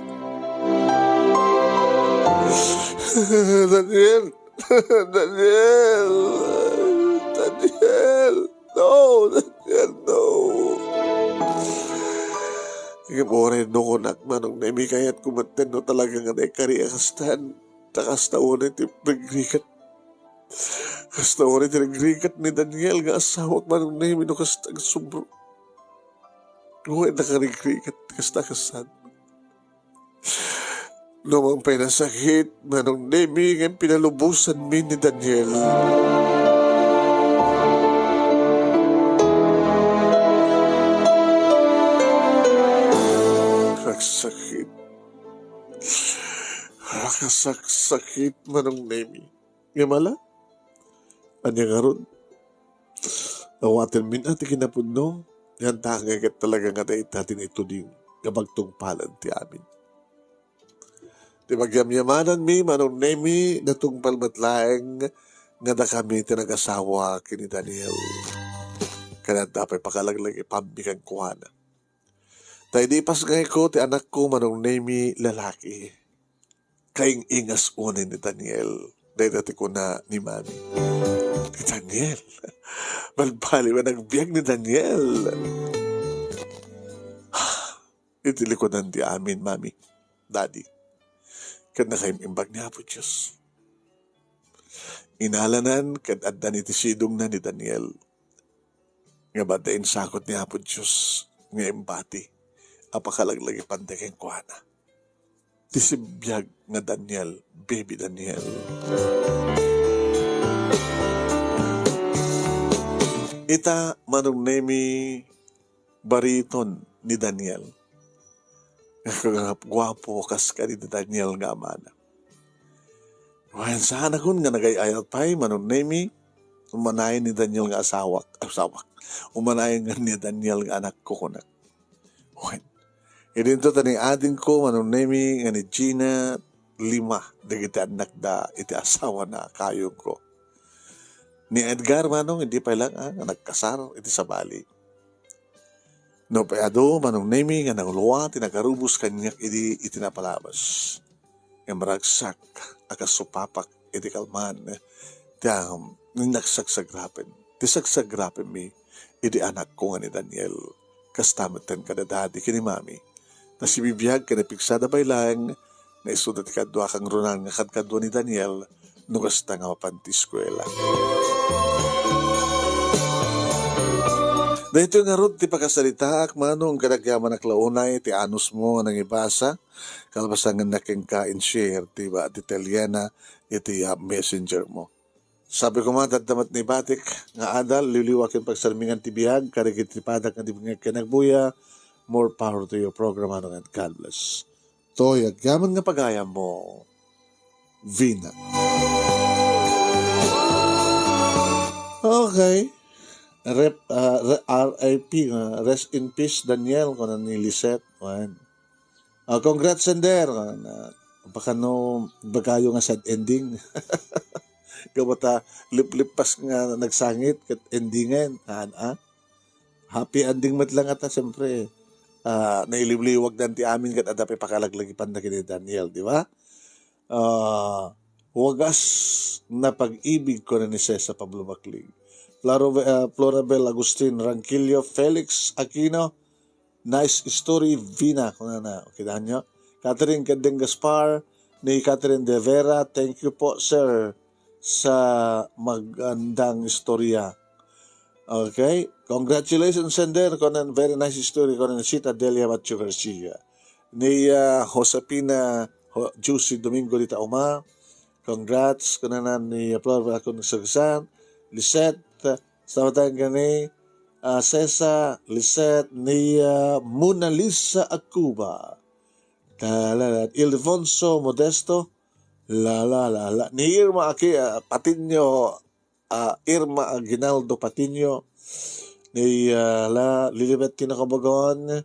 Daniel! Daniel! Daniel! No! Daniel, no! Ikamore no ko nakmanong na imikayat kumantin no talaga nga na ikariakastan. Takas na ulit yung nagrikat. Kas na ulit yung nagrikat ni Daniel nga asawak manong na imino kas tagsubro. Huwag nakarigrikat kas takasan. Lumang pinasakit manong nemi nga pinalubusan mi ni Daniel. Kagsakit. Sakit manong nemi. Nga mala? Anya nga ron? Awatin min ati kinapudno. Yan tangay kat talaga nga dahil natin ito din gabagtong palan ti amin. Di magyamyamanan mi manong nemi natong palmatlaeng nga na kami tinag-asawa kini Daniel. Kaya dapat pakalaglag ipambikan kuhana. Tayo di pas ngay ko ti anak ko manong nemi lalaki. Kaing ingas unin ni Daniel. Dahil dati ko na ni Mami. Ni Daniel. Balbali ba nagbiyak ni Daniel? Itili ko nan di amin, Mami. Daddy. Kad na kayong imbag niya po, Diyos. Inalanan, kad adda ni tisidong na ni Daniel. Nga badain sakot niya po, Diyos. Nga imbati. Apakalaglag ipandekeng kuhana. tisibiyag nga Daniel, baby Daniel. Ita manong nemi bariton ni Daniel. Gwapo kas ka ni Daniel nga amana. Wayan sana kun nga nagayayat pa'y manong nemi umanayin ni Daniel nga asawak. Umanayin nga ni Daniel nga anak ko kunak. Wayan. Idinto tani ading ko manong nemi nga ni Gina 5 dagiti anak da iti asawa na kayong ko. Ni Edgar manong hindi pa lang nagkasar iti sabali. No payado manong nemi nga nanguluwa tinagarubos kanya iti napalabas. Nga maragsak akasupapak iti kalman. Tiyang nagsagsagrapen. Ti sagsagrapen mi iti anak ko nga ni Daniel. Kastamatan kadadadi kini mami. Na si bibiyag kanapigsada bay lang na isudat kadwa kang runan nga kadkadwa ni Daniel no kasta nga mapanti eskwela. Dahito nga ron ti pakasalita ak manong kadagyaman aklaunay ti anus mo nang ibasa kalbasangan na king ka-share ti ba ti Teliana iti messenger mo. Sabi ko man tatamat ni Batik nga adal liliwakin pagsalmingan ti biyag karigit ti padak nga di kinagbuya. More power to your program anong and God bless. Toy agyaman nga pagayam mo Vina. Okay. RIP, rest in peace Daniel ko ni Lisette. Congrats Sender. Baka no bagayo nga sad ending. Gabata lip-lipas nga nagsangit kat endingen. Happy ending mat lang ata siyempre. Nailiwliwag dan ti amin kat adapi pakalaglagipan na kini Daniel, di ba? Wagas na pag-ibig ko na ni Cesa Pablo Bacling. Florabel Agustin Ranquillo Felix Aquino nice story Vina kung na okay nyo. Catherine Candeng Gaspar ni Catherine De Vera, thank you po sir sa magandang istorya. Okay, congratulations Sender konan very nice story konan Sita Delia Macho Garcia ni Josepina Juicy Domingo Dita Uma. Congrats konan ni Florabel Agustin Sagsan Lisette sa gani Cesa Lisette ni Mona Lisa Acuba Ildefonso Modesto ni Irma Patinyo Irma Aguinaldo Patinyo ni Lilibet Kinakabagon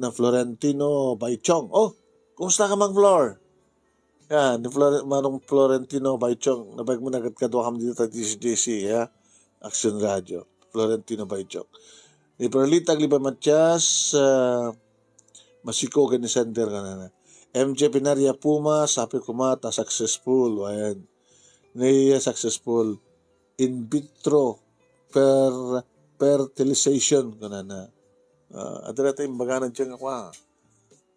na Florentino Baichong. Kumusta ka mang Flor? Yan, ni Manong Florentino Baichong. Nabag mo na kadwa kami dito sa DCJC, ya? Action Radio. Florentino Baichong. Ni Perlita Gliba Matias, masiko ka ni Sender ka na. MJ Pinaria Puma, sapi kumata, successful. Ayan. Ni successful. In vitro fertilization ka na. At rin yung baganan dyan ako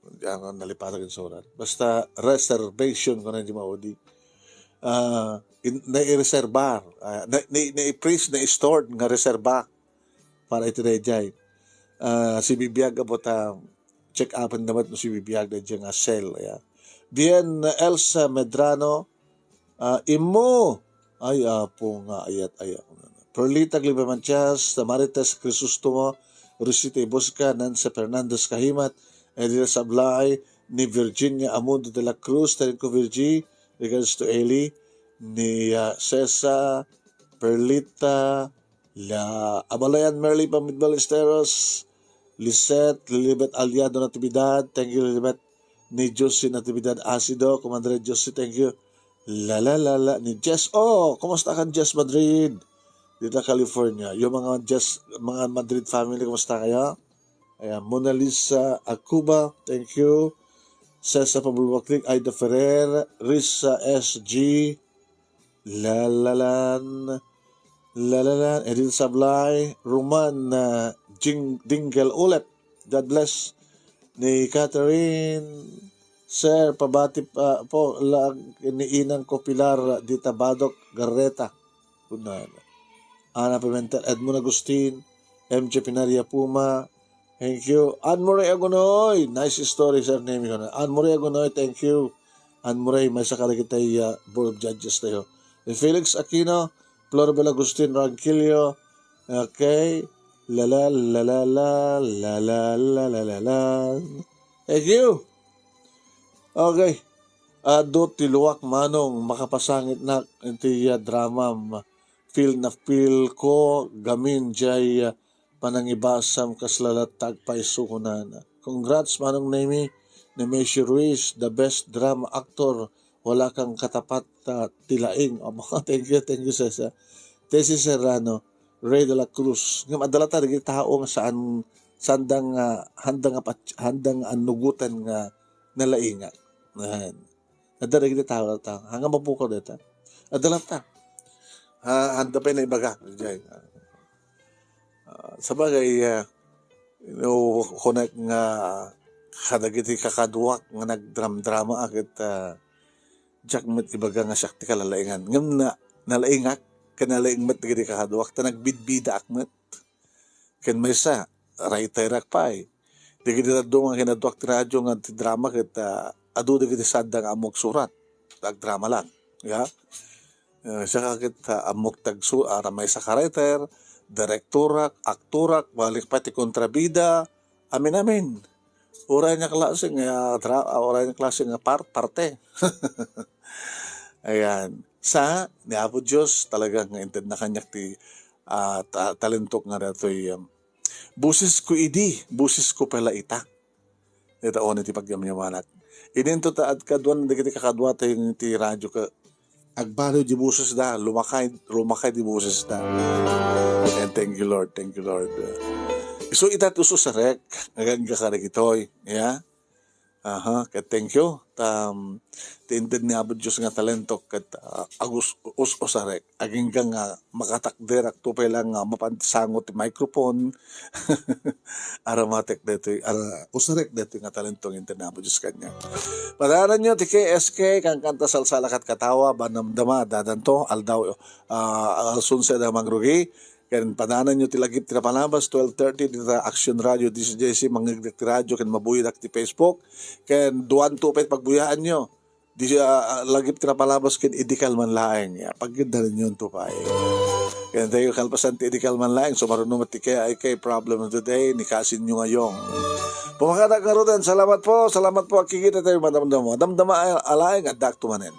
diyan ko nalipatan yung surat. Basta reservation ko na di maudi. Na-reservar. Na-praise, na-stored nga reserva para itinayjay. Si Bibiyag abot check upan naman si Bibiyag na dyan nga cell. Bien Elsa Medrano imo ay po nga ayat. Perlita Glibamanchas, Tamarites Crisostomo, Rosita Ibosca, Nancy Fernandez Kahimat, Edil Sablay, ni Virginia Amundo de la Cruz, Tarinco Virgie, regards to Eli, ni Cesa, Perlita, Abalayan Merly Pamid Balesteros, Lisette, Lilibet Aliado Natividad, thank you Lilibet, ni Josie Natividad Asido, Commander Josie, thank you, ni Jess, kumusta kan Jess Madrid? Dito California. Yung mga Madrid family, kumusta kayo? Ayan, Mona Lisa Acuba, thank you. Cesa Pablo Bacling, Aida Ferrer, Risa SG, Lalalan, Edil Sablay, Roman Dingle Ulet, God bless. Ni Catherine, Sir, pabati po ni Inang ko Pilar Dita Badok Garreta. Ana Pimentel, Edmund Agustin, MJ Pinaria Puma, Thank you. Anne Murray Agonoy. Nice story, sir. Name ko na. Anne Murray Agonoy, thank you. Anne Murray, may sakali kita Board of Judges tayo. Felix Aquino, Floribel Agustin Ranquillo, okay. La la la la la la la la la la la. Thank you. Okay. Do tiluwak manong makapasangit na iti drama feel na feel ko gamin jay panangibasam kaslalat tagpaisukunan. Congrats manong Nemi Nemesio Ruiz, the best drama actor. Wala kang katapat tilaing. Thank you sa Tessie Serrano, Ray de la Cruz. Ngam adala ta rin tao nga saan sandang handang anugutan nga nalainga. Adala rin tao hanggang mapukaw dito. Adala ta. Handa pa na ibaga. Sabagay, kunak nga kadagiti kakaduwak nga nagdram-drama akit jakmet ibaga nga sakti kalalaingan. Ngam na nalaingak, kanalaingmet na giti kakaduwak, ta nagbidbida akmet. Ken may sa, writer akpay. Di giti doon nga kinaduwak ti radyo nga ti drama kit adu di giti sadang amok surat. Drama lang. Yeah? Siya kakit amok tagsu, may sa ka-writer, direktorak, aktorak, balik pati kontrabida, amin. Oray niya klase nga parte. Ayan. Sa niapo Diyos talagang inted na kanyak ti talentok nga dato busis ko pala ita. Ito o ti pagyamyamanat. Ininto ta at kadwan na dikiti kakadwa tayo ti radyo ka agbalo di buses da, lumakay di buses da. And thank you Lord. So itat uso sa rek, agan ka karek itoy. Yeah? Thank you. Tinted ni abot Diyos nga talento kat agus uso sa rek. Aging ka nga makatakder ak tupay lang nga mapansangot ti microphone. Aromatic dito. Usarek dito nga talento ng tinted ni abot Diyos kanya. Padaran nyo ti KSK kang kanta salsalakat katawa banamdama dadanto aldaw alsunse da mangrugi. Ken padanan nyo tilagip tira panabas 12:30 dita Action Radio DCJC mangigdak ti radio ken mabuyak ti Facebook ken duan tupet pagbuyaan nyo di lagip tira palabas ken idikal man laeng ya paggidalan nyo tupay ken tayo kalpasan ti idikal man laeng so marunong ti kay problem of the day ni kasin nyo ngayong pumakada karudan salamat po akikita tayo madamdama alaeng at daktumanen.